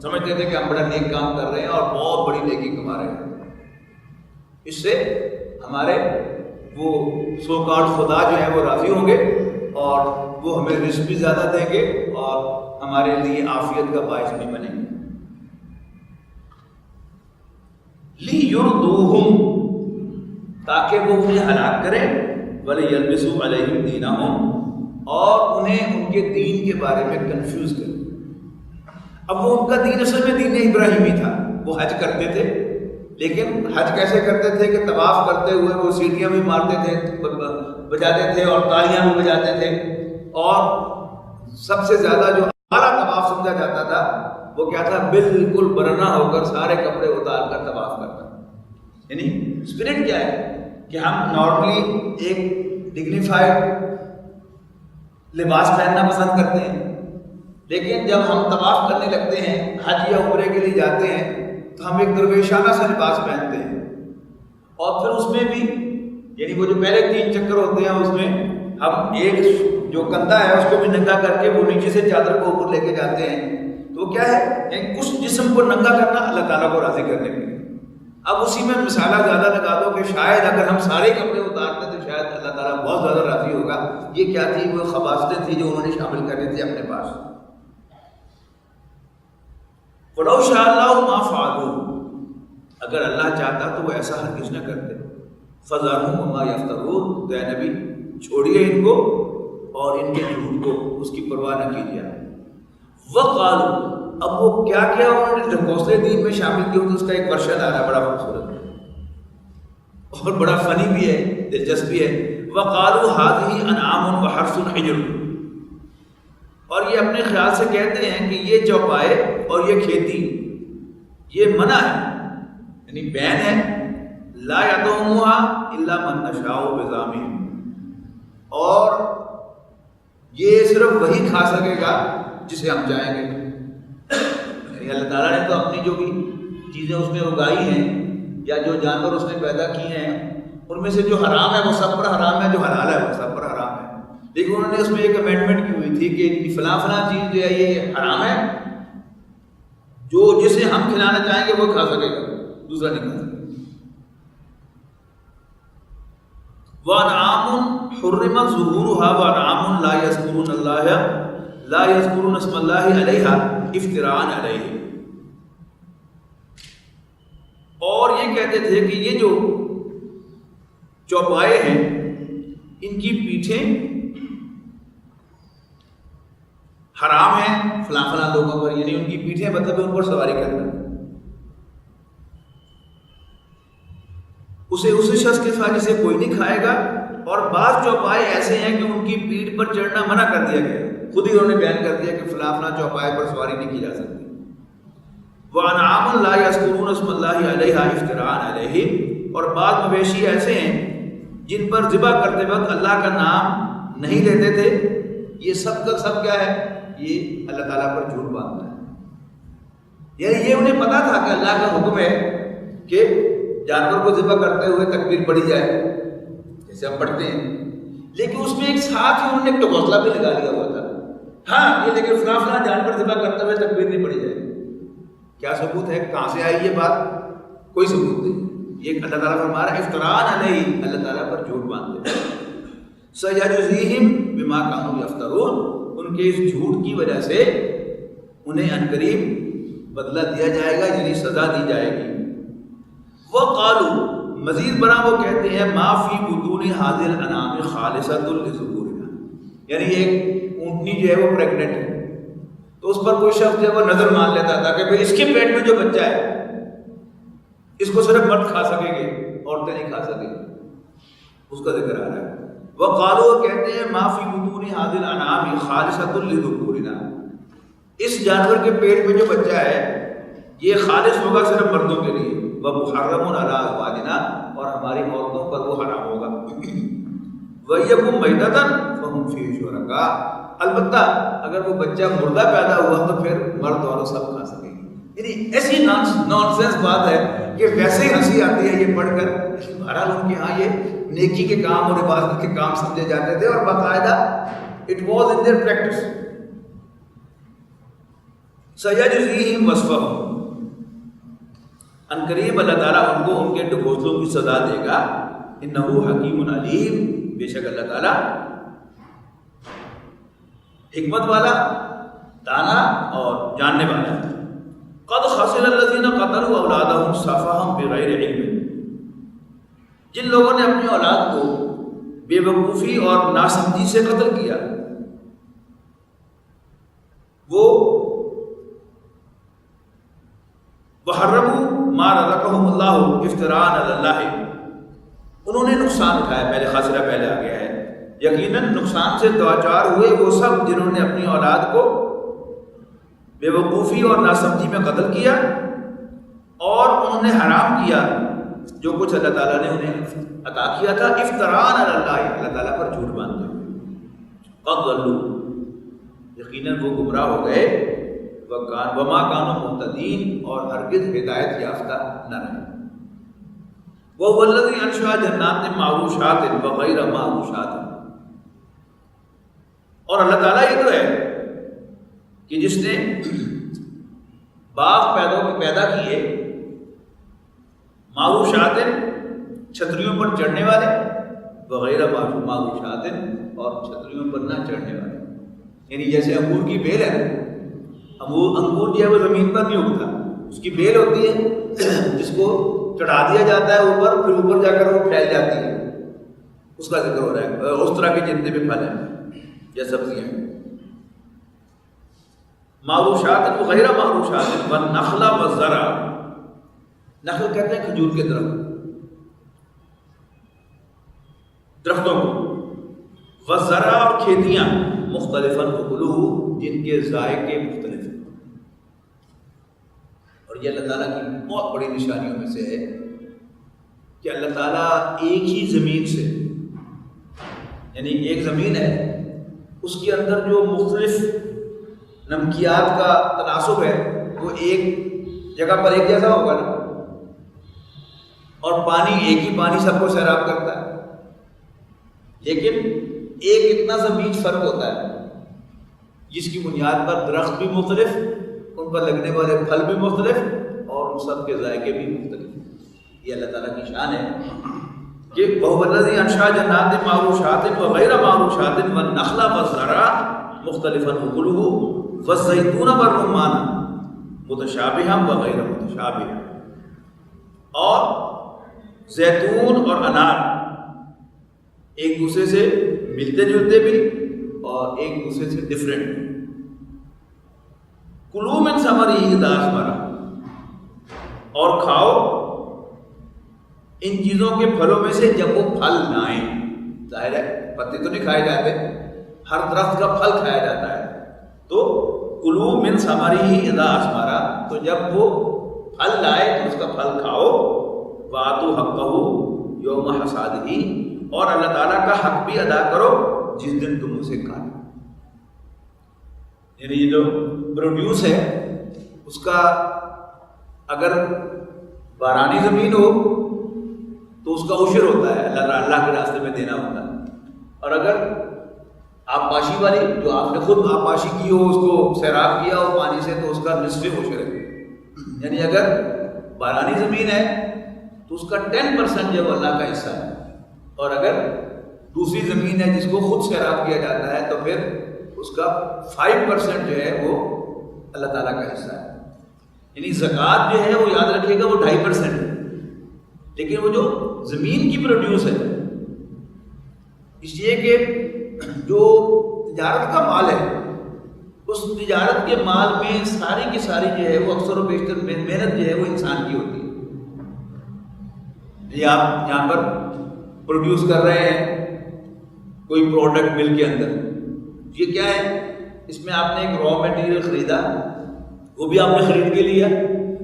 سمجھتے تھے کہ ہم بڑا نیک کام کر رہے ہیں اور بہت بڑی نیکی کما رہے ہیں، اس سے ہمارے وہ سو کارڈ خدا جو ہے وہ راضی ہوں گے اور وہ ہمیں رزق بھی زیادہ دیں گے اور ہمارے لیے عافیت کا باعث بھی بنیں گے۔ لِيُرْدُوهُمْ، تاکہ وہ انہیں ہلاک کریں، وَلِيَلْبِسُوا عَلَيْهِمْ دِينَهُمْ، اور انہیں ان کے دین کے بارے میں کنفیوز کریں۔ اب وہ ان کا دین اصل میں دین ابراہیمی تھا، وہ حج کرتے تھے، لیکن حج کیسے کرتے تھے کہ طواف کرتے ہوئے وہ سیٹیاں بھی مارتے تھے، بجاتے تھے اور تالیاں بھی بجاتے تھے، اور سب سے زیادہ جو اعلیٰ طواف سمجھا جاتا تھا وہ کیا تھا؟ بالکل برہنہ ہو کر سارے کپڑے اتار کر طواف کرنا۔ یعنی اسپرٹ کیا ہے کہ ہم نارملی ایک ڈگنیفائڈ لباس پہننا پسند کرتے ہیں، لیکن جب ہم طواف کرنے لگتے ہیں، حج یا عمرے کے لیے جاتے ہیں، تو ہم ایک درویشانہ سا لباس پہنتے ہیں، اور پھر اس میں بھی یعنی وہ جو پہلے 3 چکر ہوتے ہیں اس میں ہم ایک جو کندھا ہے اس کو بھی ننگا کر کے وہ نیچے سے چادر کو اوپر لے کے جاتے ہیں۔ تو کیا ہے؟ یعنی کچھ جسم کو ننگا کرنا اللہ تعالیٰ کو راضی کرنے کے لیے۔ اب اسی میں مثالہ زیادہ لگا دو کہ شاید اگر ہم سارے کپڑے اتارتے تو شاید اللہ تعالیٰ بہت زیادہ راضی ہوگا۔ یہ کیا تھی؟ وہ خباستیں تھی جو انہوں نے شامل کرنی تھی اپنے پاس۔ وَلَوْ شَاءَ اللَّهُ مَا فَعَلُوهُ، اگر اللہ چاہتا تو وہ ایسا ہرگز نہ کرتے۔ فَذَرْهُمْ وَمَا يَفْتَرُونَ، تو اے نبی چھوڑیے ان کو اور ان کے جھوٹ کو، اس کی پرواہ نہ کیجیے۔ وَقَالُوا، اب وہ کیا کیا انہوں نے ڈھکوسلے دین میں شامل کیے، تو اس کا ایک ورشن آ رہا ہے بڑا خوبصورت اور بڑا فنی بھی ہے، دلچسپ بھی ہے۔ وَقَالُوا هَٰذِهِ أَنْعَامٌ وَحَرْثٌ حِجْرٌ، اور یہ اپنے خیال سے کہتے ہیں کہ یہ چوپائے اور یہ کھیتی یہ منع ہے، یعنی بین ہے۔ لَا يَطْعُمُهَا إِلَّا مَن نَّشَاءُ بِزَعْمِهِمْ، اور یہ صرف وہی کھا سکے گا جسے ہم چاہیں گے۔ یعنی اللہ تعالیٰ نے تو اپنی جو بھی چیزیں اس نے اگائی ہیں یا جو جانور اس نے پیدا کیے ہیں ان میں سے جو حرام ہے وہ سب پر حرام ہے، جو حلال ہے وہ سب پر حرام ہے، لیکن انہوں نے اس میں ایک امینڈمنٹ کی ہوئی تھی کہ فلاں فلاں چیز جو ہے یہ حرام ہے، جو جسے ہم کھلانا چاہیں گے وہ کھا سکے گا، دوسرا نہیں کھا سکے گا۔ وَأَنْعَامٌ حُرِّمَتْ ظُهُورُهَا وَأَنْعَامٌ لَا يَذْكُرُونَ اسْمَ اللَّهِ عَلَيْهَا افْتِرَاءً عَلَيْهِ۔ اور یہ کہتے تھے کہ یہ جو چوپائے ہیں ان کی پیٹھیں حرام ہیں فلاں فلاں لوگوں پر، یعنی ان کی پیٹھیں مطلب ان پر سواری کرنا، اسے شخص کے ساتھ جسے کوئی نہیں کھائے گا۔ اور بعض چوپائے ایسے ہیں کہ ان کی پیٹھ پر چڑھنا منع کر دیا گیا، خود ہی انہوں نے بیان کر دیا کہ فلاں فلاں چوپائے پر سواری نہیں کی جا سکتی۔ وَأَنْعَامٌ لَا يَذْكُرُونَ اسْمَ اللَّهِ عَلَيْهَا افْتِرَاءً عَلَيْهِ، اور بعض مویشی ایسے ہیں جن پر ذبح کرتے وقت اللہ کا نام نہیں لیتے تھے، یہ سب کا سب کیا ہے؟ یہ اللہ تعالیٰ پر جھوٹ باندھنا ہے۔ یعنی یہ انہیں پتا تھا کہ اللہ کا حکم ہے کہ جانور کو ذبح کرتے ہوئے تکبیر پڑھی جائے جیسے ہم پڑھتے ہیں، لیکن اس میں ایک ساتھ ہی انہوں نے ایک ٹکوسلا بھی لگا لیا ہوا تھا، ہاں یہ لیکن فلاں فلاں جانور ذبح کرتے ہوئے تکبیر نہیں پڑھی جائے۔ کیا ثبوت ہے؟ کہاں سے آئی یہ بات؟ کوئی ثبوت نہیں۔ یہ اللہ تعالیٰ فرما رہا ہے افطراء علیہ، اللہ تعالیٰ پر جھوٹ باندھتے ہیں۔ سَيَجْزِيهِمْ بِمَا كَانُوا يَفْتَرُونَ، ان کے اس جھوٹ کی وجہ سے انہیں عنقریب بدلہ دیا جائے گا، یعنی سزا دی جائے گی۔ وَقَالُوا، مزید برآں وہ کہتے ہیں مَا فِي بُطُونِ هَٰذِهِ الْأَنْعَامِ خَالِصَةٌ لِذُكُورِنَا، یعنی ایک اونٹنی جو ہے وہ پریگننٹ ہے تو اس پر کوئی شخص جو ہے وہ نظر مان لیتا تھا کہ بھئی اس کے پیٹ میں جو بچہ ہے اس کو صرف مرد کھا سکیں گے، عورتیں نہیں کھا سکیں گے، اس کا ذکر آ رہا ہے۔ وَقَالُوا، کہتے ہیں مَا فِي بُطُونِ هَٰذِهِ الْأَنْعَامِ خَالِصَةٌ لِذُكُورِنَا، اس جانور کے پیٹ میں جو بچہ ہے یہ خالص ہوگا صرف مردوں کے لیے، وَمُحَرَّمٌ عَلَىٰ أَزْوَاجِنَا، اور ہماری عورتوں پر وہ حرام ہوگا۔ وَيَكُن مَيْتَةً فَهُمْ فِيهِ شُرَكَاء، البتہ اگر وہ بچہ مردہ پیدا ہوا تو پھر مرد اور سب کھا سکیں گے۔ یعنی ایسی نان سینس بات ہے کہ ویسے ہی ہنسی آتی ہے یہ پڑھ کر، بہرحال ان کے ہاں یہ نیکی کے کام اور عبادت کے کام سمجھے جاتے تھے اور باقاعدہ it was in their practice. سَيَجْزِيهِمْ وَصْفَهُمْ، عنقریب اللہ تعالیٰ ان کو ان کے ٹکوسلوں کی سزا دے گا۔ انہو حکیم علیم، بے شک اللہ تعالیٰ حکمت والا، دانا اور جاننے والا ہے۔ قد خسر الذین قتلوا اولادهم سفہا بغیر علم، جن لوگوں نے اپنی اولاد کو بے وقوفی اور ناسمجھی سے قتل کیا، وہ وحرموا ما رزقهم اللہ افتراء علی اللہ، انہوں نے نقصان اٹھایا۔ پہلے خسرہ پہلے آ گیا ہے، یقیناً نقصان سے دوچار ہوئے وہ سب جنہوں نے اپنی اولاد کو بے وقوفی اور ناسمجھی میں قتل کیا، اور انہوں نے حرام کیا جو کچھ اللہ تعالیٰ نے انہیں عطا کیا تھا، افتراء علی اللہ، اللہ تعالیٰ پر جھوٹ باندھتے ہوئے۔ قد ضلوا، یقیناً وہ گمراہ ہو گئے، وما کانوا مہتدین، اور ہرگز ہدایت یافتہ نہ رہے۔ وَهُوَ الَّذِي أَنشَأَ جَنَّاتٍ مَّعْرُوشَاتٍ وَغَيْرَ مَعْرُوشَاتٍ، اور اللہ تعالیٰ یہ تو ہے کہ جس نے باغ پیدا کیے، معروشات، چھتریوں پر چڑھنے والے، وغیرہ معروشات، اور چھتریوں پر نہ چڑھنے والے، یعنی جیسے انگور کی بیل ہے، انگور جو ہے وہ زمین پر نہیں اگتا، اس کی بیل ہوتی ہے جس کو چڑھا دیا جاتا ہے اوپر، پھر اوپر جا کر وہ پھیل جاتی ہے، اس کا ذکر ہو رہا ہے۔ اس طرح کے جتنے بھی پھل ہیں یا سبزیاں ہیں، معروشات وغیرہ معروشات، والنخل والزرع، نخل کہتے ہیں کھجور کے درختوں کو، والزرع، اور کھیتیاں، مختلفاً اکلہ، جن کے ذائقے مختلف ہیں۔ اور یہ اللہ تعالیٰ کی بہت بڑی نشانیوں میں سے ہے کہ اللہ تعالیٰ ایک ہی زمین سے، یعنی ایک زمین ہے، اس کے اندر جو مختلف نمکیات کا تناسب ہے وہ ایک جگہ پر ایک جیسا ہوگا نا، اور پانی ایک ہی پانی سب کو سیراب کرتا ہے، لیکن ایک اتنا سا بیچ فرق ہوتا ہے جس کی بنیاد پر درخت بھی مختلف، ان پر لگنے والے پھل بھی مختلف، اور ان سب کے ذائقے بھی مختلف۔ یہ اللہ تعالیٰ کی شان ہے کہ وَهُوَ الَّذِي أَنشَأَ جَنَّاتٍ مَّعْرُوشَاتٍ وَغَيْرَ مَعْرُوشَاتٍ وَالنَّخْلَ وَالزَّرْعَ مُخْتَلِفًا أُكُلُهُ وَالزَّيْتُونَ وَالرُّمَّانَ مُتَشَابِهًا وَغَيْرَ مُتَشَابِهٍ، اور زیتون اور انار ایک دوسرے سے ملتے جلتے بھی اور ایک دوسرے سے ڈفرینٹ۔ کلوا من ثمرہ اذا اثمر، اور کھاؤ ان چیزوں کے پھلوں میں سے جب وہ پھل لائیں۔ ظاہر ہے پتے تو نہیں کھائے جاتے، ہر درخت کا پھل کھایا جاتا ہے، تو کلوا من ثمرہ اذا اثمر، تو جب وہ پھل لائے تو اس کا پھل کھاؤ۔ وَآتُوا حَقَّهُ يَوْمَ حَصَادِهِ، اور اللہ تعالیٰ کا حق بھی ادا کرو جس دن تم اسے کاٹو۔ یعنی یہ جو پروڈیوس ہے اس کا اگر بارانی زمین ہو تو اس کا عشر ہوتا ہے، اللہ کے راستے میں دینا ہوتا ہے، اور اگر آبپاشی والی جو آپ نے خود آبپاشی کی ہو، اس کو سیراب کیا ہو پانی سے، تو اس کا نصف عشر ہے۔ یعنی اگر بارانی زمین ہے تو اس کا 10% جو اللہ کا حصہ ہے، اور اگر دوسری زمین ہے جس کو خود سیراب کیا جاتا ہے تو پھر اس کا 5% جو ہے وہ اللہ تعالیٰ کا حصہ ہے۔ یعنی زکوٰۃ جو ہے وہ یاد رکھیے گا وہ 2.5% ہے، لیکن وہ جو زمین کی پروڈیوس ہے، اس لیے کہ جو تجارت کا مال ہے اس تجارت کے مال میں ساری کی ساری جو ہے وہ اکثر و بیشتر محنت جو ہے وہ انسان کی ہوتی ہے۔ یہ آپ یہاں پر پروڈیوس کر رہے ہیں کوئی پروڈکٹ مل کے اندر، یہ کیا ہے؟ اس میں آپ نے ایک را میٹیریل خریدا، وہ بھی آپ نے خرید کے لیا،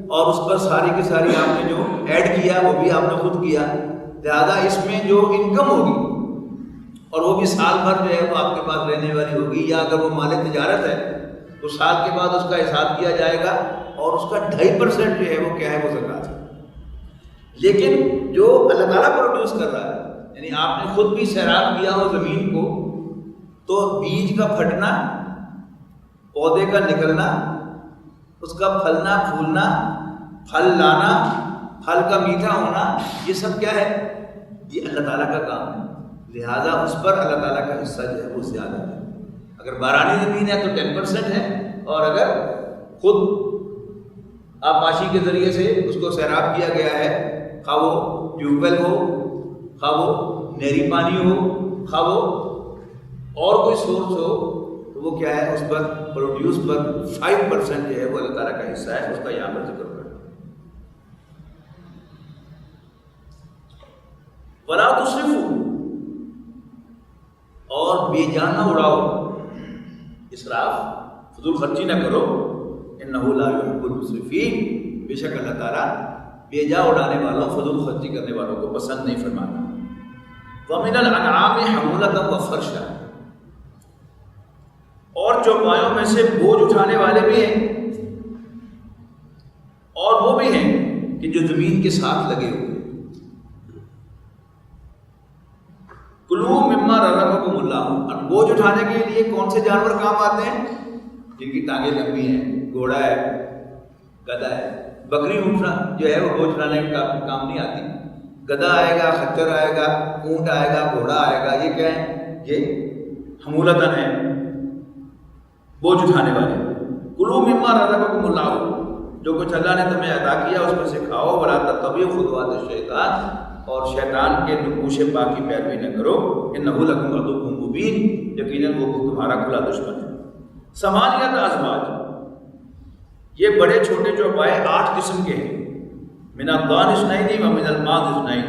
اور اس پر ساری کی ساری آپ نے جو ایڈ کیا وہ بھی آپ نے خود کیا، لہٰذا اس میں جو انکم ہوگی اور وہ بھی سال بھر جو ہے وہ آپ کے پاس رہنے والی ہوگی، یا اگر وہ مال تجارت ہے تو سال کے بعد اس کا حساب کیا جائے گا، اور اس کا 2.5% جو ہے وہ کیا ہے وہ زکوٰۃ ہے۔ لیکن جو اللہ تعالیٰ پروڈیوس کر رہا ہے، یعنی آپ نے خود بھی سیراب کیا ہو زمین کو، تو بیج کا پھٹنا، پودے کا نکلنا، اس کا پھلنا پھولنا، پھل لانا، پھل کا میٹھا ہونا، یہ سب کیا ہے؟ یہ اللہ تعالیٰ کا کام ہے، لہٰذا اس پر اللہ تعالیٰ کا حصہ جو ہے وہ زیادہ ہے۔ اگر بارانی زمین ہے تو 10% ہے، اور اگر خود آبپاشی کے ذریعے سے اس کو سیراب کیا گیا ہے، خواہ وہ ٹیوب ویل ہو، خواہ وہ نہری پانی ہو، خواہ وہ اور کوئی سورس ہو، تو وہ کیا ہے؟ اس پر پروڈیوس پر 5% جو ہے وہ اللہ تعالیٰ کا حصہ ہے، اس کا یہاں پر ذکر کریں۔ وَلَا تُسْرِفُوا، اور بے جان نہ اڑاؤ، اسراف فضول خرچی نہ کرو، اِنَّهُ لَا يُحِبُّ الْمُسْرِفِينَ، بے شک اللہ تعالیٰ بے جا اڑانے والوں، فضول خرچی کرنے والوں کو پسند نہیں فرماتا۔ وَمِنَ الْأَنْعَامِ حَمُولَةً وَفَرْشًا، اور چوپایوں میں سے بوجھ اٹھانے والے بھی ہیں، اور وہ بھی ہیں کہ جو زمین کے ساتھ لگے ہوئے۔ کلوا مما رزقکم اللہ، اور بوجھ اٹھانے کے لیے کون سے جانور کام آتے ہیں؟ جن کی ٹانگیں لمبی ہیں، گھوڑا ہے، گدھا ہے۔ بکری اٹھنا جو ہے وہ بوجھ اٹھانے کا کام نہیں آتی، گدھا آئے گا، خچر آئے گا، اونٹ آئے گا، گھوڑا آئے گا، یہ کیا ہے؟ یہ حمولتاً ہے، بوجھ اٹھانے والے۔ کلوا مما رزقکم اللہ، جو کچھ اللہ نے تمہیں عطا کیا اس میں سے کھاؤ، ولا تتبعوا خطوات الشیطان، اور شیطان کے نقوش پاک کی پیروی نہ کرو، انہ لکم عدو مبین، یقیناً وہ تمہارا کھلا دشمن ہے۔ ثمانیۃ ازواج، یہ بڑے چھوٹے چوپائے 8 قسم کے ہیں، من الضان اثنین و من الماعز اثنین،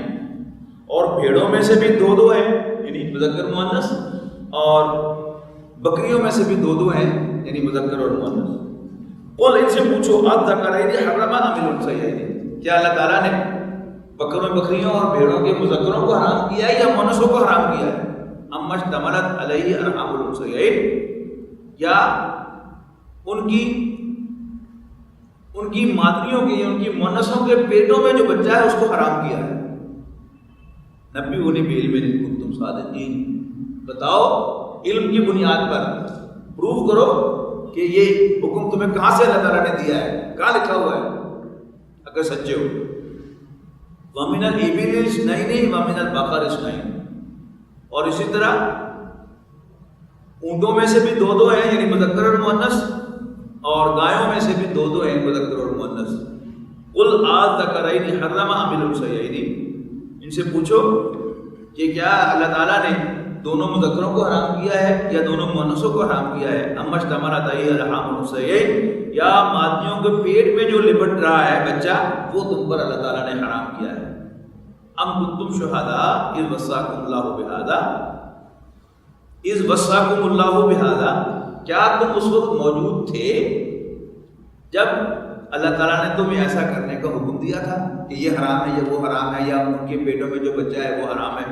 اور بھیڑوں میں سے بھی 2 ہیں، یعنی مذکر مؤنث، اور بکریوں میں سے بھی 2 ہیں، یعنی مذکر اور مؤنث۔ قل، ان سے پوچھو، الذکرین حرم ام الانثیین، کیا اللہ تعالیٰ نے بکریوں اور بھیڑوں کے مذکروں کو حرام کیا ہے یا مؤنثوں کو حرام کیا ہے؟ ام اشتملت علیہ ارحام الانثیین، یا ان ان کی مادریوں کے ان کی مونسوں کے پیٹوں میں جو بچہ ہے اس کو حرام کیا ہے. نبئونی بعلم ان کنتم صادقین، بتاؤ علم کی بنیاد پر پروف کرو کہ یہ حکم تمہیں کہاں سے اللہ تعالیٰ نے دیا ہے، کہاں لکھا ہوا ہے اگر سچے ہو. وَمِنَ الْإِبِلِ اثْنَيْنِ وَمِنَ الْبَقَرِ اثْنَيْنِ، اور اسی طرح اونٹوں میں سے بھی دو دو ہیں یعنی مذکر اور مؤنث، اور گایوں میں سے بھی دو دو ہیں مذکر اور مؤنث. قُلْ آذَكَرَيْنِ حَرَّمَ أَمِ الْأُنثَيَيْنِ، ان سے پوچھو کہ کیا اللہ تعالیٰ نے دونوں مذکروں کو حرام کیا ہے یا دونوں مؤنثوں کو حرام کیا ہے. اَمَّا اشْتَمَلَتْ عَلَيْهِ أَرْحَامُ الْأُنثَيَيْنِ، یا مادیوں کے پیٹ میں جو لپٹ رہا ہے بچہ وہ تم پر اللہ تعالیٰ نے حرام کیا ہے. أَمْ كُنتُمْ شُهَدَاءَ إِذْ وَصَّاكُمُ اللَّهُ بِهَذَا، اِذْ وَصَّاكُمُ اللَّهُ بِهَذَا، کیا تم اس وقت موجود تھے جب اللہ تعالیٰ نے تمہیں ایسا کرنے کا حکم دیا تھا کہ یہ حرام ہے یا وہ حرام ہے یا ان کے پیٹوں میں جو بچہ ہے وہ حرام ہے.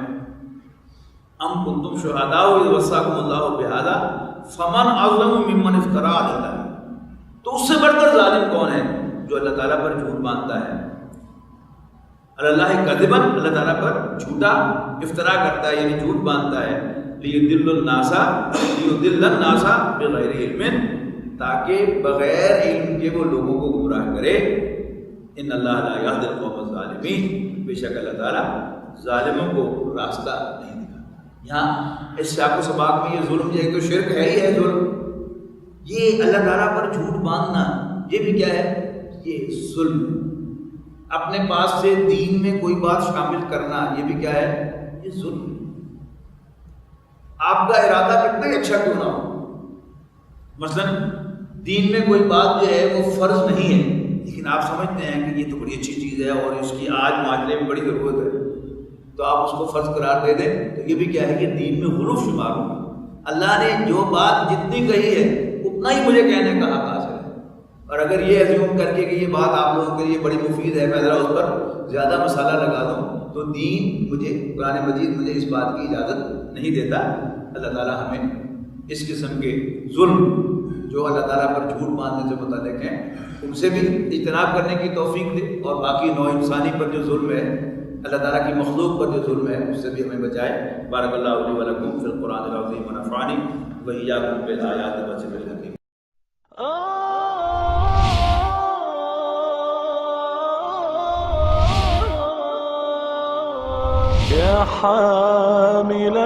ام کنتم شہداء اذ وصاکم اللہ بہذا فمن اظلم ممن افترى علی اللہ، تو اس سے بڑھ کر ظالم کون ہے جو اللہ تعالیٰ پر جھوٹ باندھتا ہے. اللہ کذبا، اللہ تعالیٰ پر جھوٹا افطرا کرتا ہے یعنی جھوٹ باندھتا ہے. لیضل الناس بغیر علم، تاکہ بغیر علم کے وہ لوگوں کو گمراہ کرے. ان اللہ لا یہدی القوم الظالمین، بے شک اللہ تعالیٰ ظالموں کو راستہ نہیں دکھاتا. یہاں اس سیاق و سباق میں یہ ظلم، یہ تو شرک ہے ہی ہے ظلم، یہ اللہ تعالیٰ پر جھوٹ باندھنا یہ بھی کیا ہے، یہ ظلم. اپنے پاس سے دین میں کوئی بات شامل کرنا یہ بھی کیا ہے، یہ ظلم. آپ کا ارادہ کتنا ہی اچھا کیوں نہ ہو، مثلا دین میں کوئی بات جو ہے وہ فرض نہیں ہے لیکن آپ سمجھتے ہیں کہ یہ تو بڑی اچھی چیز ہے اور اس کی آج معاشرے میں بڑی ضرورت ہے تو آپ اس کو فرض قرار دے دیں، تو یہ بھی کیا ہے کہ دین میں غلو شمار ہوگا. اللہ نے جو بات جتنی کہی ہے اتنا ہی مجھے کہنے کا حق حاصل ہے، اور اگر یہ ایزیوم کر کے کہ یہ بات آپ لوگوں کے لیے بڑی مفید ہے میں ذرا اس پر زیادہ مسالہ لگا دوں تو دین مجھے، قرآن مجید مجھے اس بات کی اجازت نہیں دیتا. اللہ تعالیٰ ہمیں اس قسم کے ظلم جو اللہ تعالیٰ پر جھوٹ باندھنے سے متعلق ہیں ان سے بھی اجتناب کرنے کی توفیق دے، اور باقی نوع انسانی پر جو ظلم ہے، اللہ تعالیٰ کی مخلوق پر جو ظلم ہے اس سے بھی ہمیں بچائے. بارک اللہ علی ولکم فی القرآن العظیم ونفعنی وإیاکم بالآیات والذکر الحکیم. يا حامل